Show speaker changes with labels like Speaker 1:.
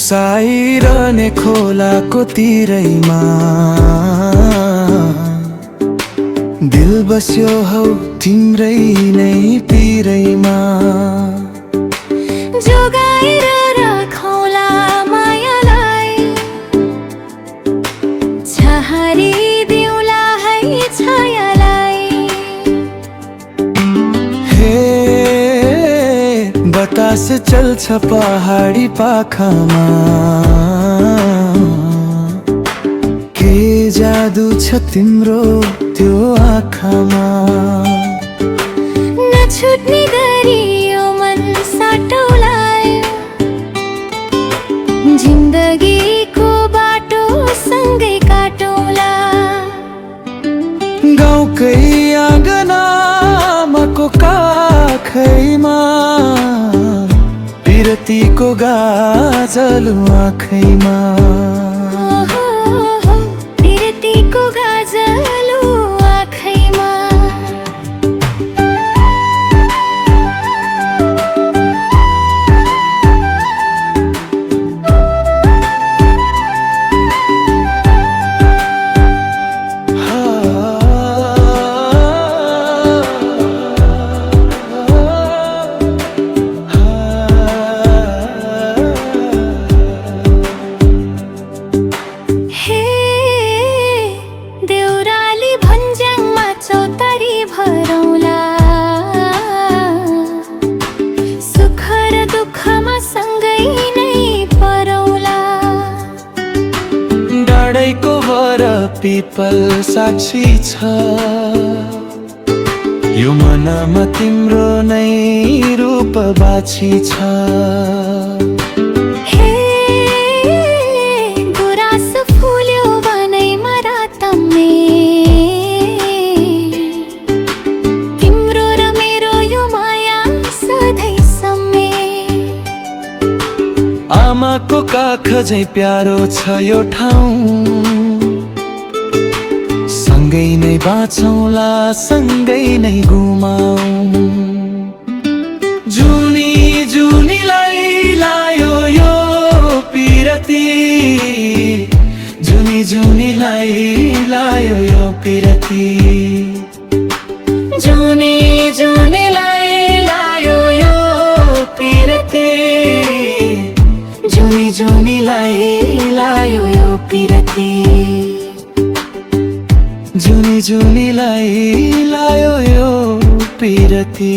Speaker 1: सुसाइरहने खोलाको तिरैमा दिल बस्यो हौ तिम्रै नै पिरैमा।
Speaker 2: जोगाएर राखौँला मायालाई, छहारिदिउँला है छायालाई।
Speaker 1: हे बतास चल्छ पहाडी पाखामा, के जादु छ तिम्रो त्यो आँखामा।
Speaker 2: नछुट्ने गरी यो मन साटौलाई, जिन्दगीको बाटो सँगै काटौँला।
Speaker 1: गाउँकै आँगनामाको काखैमा पिरतीको गाजल आँखैमा।
Speaker 2: पिरतीको गाजल आँखैमा।
Speaker 1: डाँडैको वर पिपल साक्षी छ, यो मनमा तिम्रो नै रूप बाछी छ।
Speaker 2: हे गुराँस फुल्यो बनैमा रातमे, तिम्रो र मेरो यो माया सधैँ सम्मे।
Speaker 1: आमाको काख झै प्यारो छ यो ठाउँ, सँगै नै बाँचौँला सँगै नै गुमाऊ। जुनी जुनीलाई लायो यो पिरती, जुनी जुनीलाई लायो यो पिरती। जुनी जुनीलाई लायो यो पिरती, जुनी जुनीलाई लायो यो पिरती। जुनी जुनीलाई लायो यो पिरती।